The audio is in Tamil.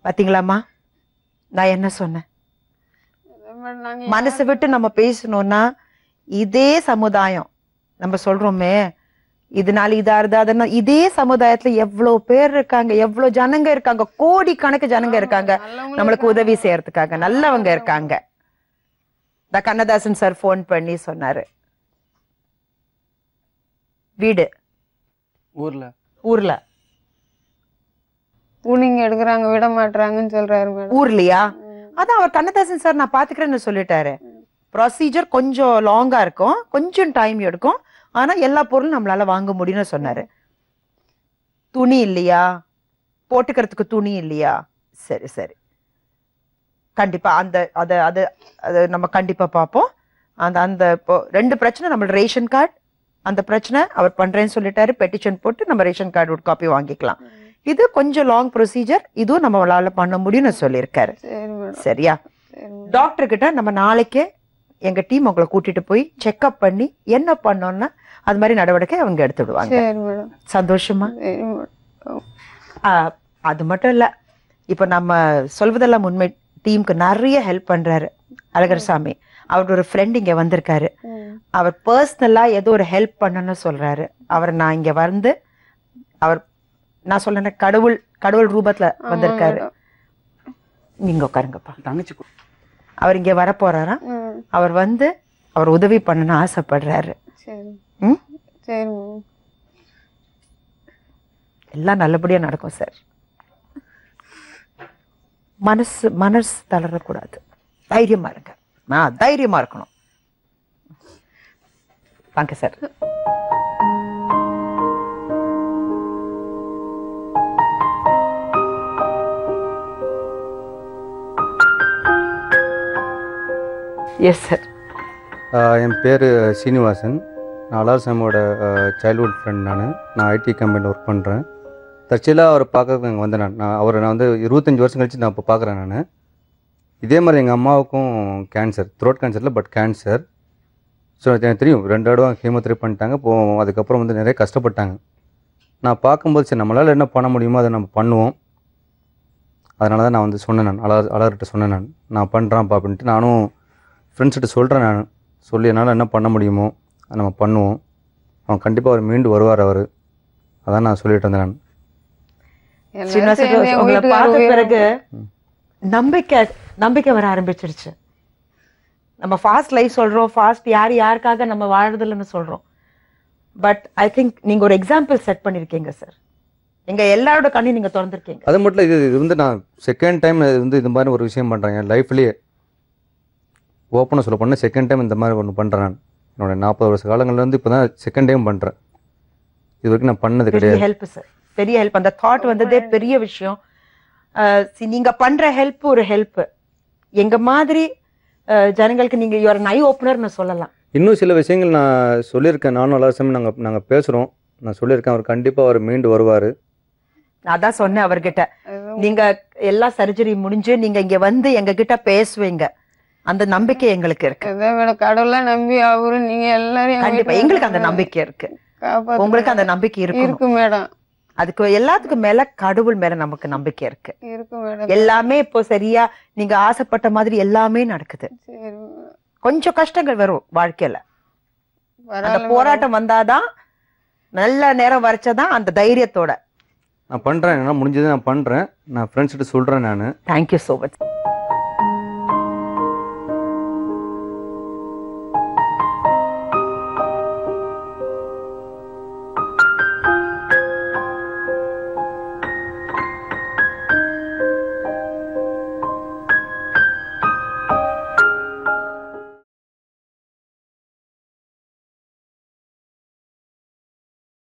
பாத்தீங்களாமா நான் என்ன சொன்னேன்? மனசு விட்டு நம்ம பேசணும்னா இதே சமுதாயம் நம்ம சொல்றோமே இதனால இதா இருந்தா இதே சமுதாயத்துல எவ்வளவு பேர் இருக்காங்க, எவ்வளவு ஜனங்க இருக்காங்க, கோடி கணக்கு ஜனங்க இருக்காங்க நம்மளுக்கு உதவி செய்யறதுக்காக, நல்லவங்க இருக்காங்க. கண்ணதாசன் சார் போன் பண்ணி சொன்னாரு, வீடு ஊர்ல கூலிங் எடுக்கிறாங்க விட மாட்டாங்கன்னு சொல்றாரு மேடம். ஊர்லயா? அதான் அவர் கண்ணதாசன் சார் நான் பாத்துக்கிறேன்னு சொல்லிட்டாரு. ப்ரொசீஜர் கொஞ்சம் லாங்கா இருக்கும், கொஞ்சம் டைம் எடுக்கும், ஆனா எல்லா பொருளும் நம்மளால வாங்க முடியும்னு சொன்னாரு. துணி இல்லையா, போட்டுக்கிறதுக்கு துணி இல்லையா? சரி சரி, கண்டிப்பா அந்த அத அது அது நம்ம கண்டிப்பா பார்ப்போம். அந்த அந்த இப்போ 2 பிரச்சனை, நம்ம ரேஷன் கார்டு அந்த பிரச்சனை அவர் பண்றேன்னு சொல்லிட்டாரு. பெட்டிஷன் போட்டு நம்ம ரேஷன் கார்டு ஒரு காப்பி வாங்கிக்கலாம். இது கொஞ்சம் லாங் ப்ரொசீஜர், இதுவும் நம்மளால பண்ண முடியும்னு சொல்லியிருக்காரு. சரியா? டாக்டர் கிட்ட நம்ம நாளைக்கே எங்க டீம் உங்களை கூட்டிட்டு போய் செக்அப் பண்ணி என்ன பண்ணோம்னா அது மாதிரி நடவடிக்கை அவங்க எடுத்துடுவாங்க. சந்தோஷமா? அது மட்டும் இல்ல, இப்ப நம்ம சொல்வதெல்லாம் உண்மை, டீமுக்கு நிறைய ஹெல்ப் பண்றாரு அழகர் சாமி. அவரோட ஒரு ஃப்ரெண்ட் இங்க வந்திருக்காரு, அவர் பர்சனலா ஏதோ ஒரு ஹெல்ப் பண்ணணும்னு சொல்றாரு. அவர் நான் இங்க வந்து அவர் நான் சொல்றேன் கடவுள் கடவுள் ரூபத்துல வந்திருக்காரு. நீங்க உட்காருங்கப்பா. தங்கச்சி அவர் இங்க வர போறாரா? அவர் வந்து அவர் உதவி பண்ணணும்னு ஆசைப்படுறாரு. எல்லாம் நல்லபடியா நடக்கும் சார். மனசு தளரக்கூடாது, தைரியமா இருங்க. தைரியமா இருக்கணும். வாங்க சார். Yes sir. என் பேர் சீனிவாசன். நான் அழகர் சாமியோட சைல்ட்ஹுட் ஃப்ரெண்ட். நான் ஐடி கம்பெனியில் ஒர்க் பண்ணுறேன். தற்செயலாக அவரை பார்க்கறதுக்கு அங்கே வந்தேன். அவரை வந்து 25 வருஷம் கழிச்சு நான் இப்போ பார்க்குறேன். நான் இதே மாதிரி எங்கள் அம்மாவுக்கும் கேன்சர், த்ரோட் கேன்சரில் பட் கேன்சர். ஸோ எனக்கு தெரியும், 2 தடவை கீமோதெரபி பண்ணிட்டாங்க. இப்போது அதுக்கப்புறம் வந்து நிறைய கஷ்டப்பட்டாங்க. நான் பார்க்கும்போது சரி நம்மளால் என்ன பண்ண முடியுமோ அதை நம்ம பண்ணுவோம். அதனால தான் நான் வந்து சொன்னேன், அழகர்கிட்ட சொன்னேன், நான் பண்ணுறேன்ப்பா அப்படின்ட்டு. நானும் ஃப்ரெண்ட்ஸ்கிட்ட சொல்கிறேன், நான் சொல்லி என்னால் என்ன பண்ண முடியுமோ அதை நம்ம பண்ணுவோம். அவன் கண்டிப்பாக அவர் மீண்டு வருவார். அவர் அதான் நான் சொல்லிட்டு இருந்தேன். நான் உங்களை பார்த்த பிறகு நம்பிக்கை வர ஆரம்பிச்சிருச்சு. நம்ம ஃபாஸ்ட் லைஃப் சொல்றோம், ஃபாஸ்ட் யாருக்காக நம்ம வாழறதில்லைன்னு சொல்றோம். பட் ஐ திங்க் நீங்க ஒரு எக்ஸாம்பிள் செட் பண்ணிருக்கீங்க சார். எங்க எல்லாரோட கண்ணையும் நீங்க திறந்திருக்கீங்க. அது மட்டும் இது வந்து நான் செகண்ட் டைம் வந்து இது மாதிரி ஒரு விஷயம் பண்றேன் என் லைஃப்லயே. ஓப்பனாக சொல்ல போனால் செகண்ட் டைம் இந்த மாதிரி ஒன்று பண்ணுறேன். நான் என்னோட 40 வருஷ காலங்கள்ல வந்து இப்போ தான் செகண்ட் டைம் பண்ணுறேன். இது வரைக்கும் நான் பண்ணது கிடையாது. ஹெல்ப் சார், பெரிய ஹெல்ப். அந்த தாட் வந்ததே பெரிய விஷயம். நீங்க பண்ற ஹெல்ப் ஒரு ஹெல்ப். எங்க மாதிரி ஜனங்களுக்கு நீங்க யுவர் ஐ ஓப்பனர்னு சொல்லலாம். இன்னும் சில விஷயங்கள் நான் சொல்லியிருக்கேன். நானும் அழகர் சாமி நாங்கள் பேசுகிறோம். நான் சொல்லியிருக்கேன், அவர் கண்டிப்பாக அவர் மீண்டு வருவார். நான் தான் சொன்னேன் அவர்கிட்ட, நீங்க எல்லா சர்ஜரி முடிஞ்சு நீங்க இங்க வந்து எங்க கிட்ட பேசுவீங்க, அந்த நம்பிக்கை எங்களுக்கு இருக்கு. கடவுளை நம்பி அவரு நீங்க எல்லாரும் கண்டிப்பா எங்களுக்கு அந்த நம்பிக்கை இருக்கு. உங்களுக்கு அந்த நம்பிக்கை இருக்கு மேடம். அதுக்கு எல்லாத்துக்கும் மேல கடவுள் மேல நமக்கு நம்பிக்கை இருக்கு. எல்லாமே இப்போ சரியா நீங்க ஆசைப்பட்ட மாதிரி எல்லாமே நடக்குது. கொஞ்சம் கஷ்டங்கள் வரும் வாழ்க்கையில, அந்த போராட்டம் வந்தாதான், நல்ல நேரம் வரைச்சதான் அந்த தைரியத்தோட நான் பண்றேன். என்ன முடிஞ்சது நான் பண்றேன். நான் ஃப்ரெண்ட்ஸ் கிட்ட சொல்றேன். நான் தேங்க்யூ சோ மச்.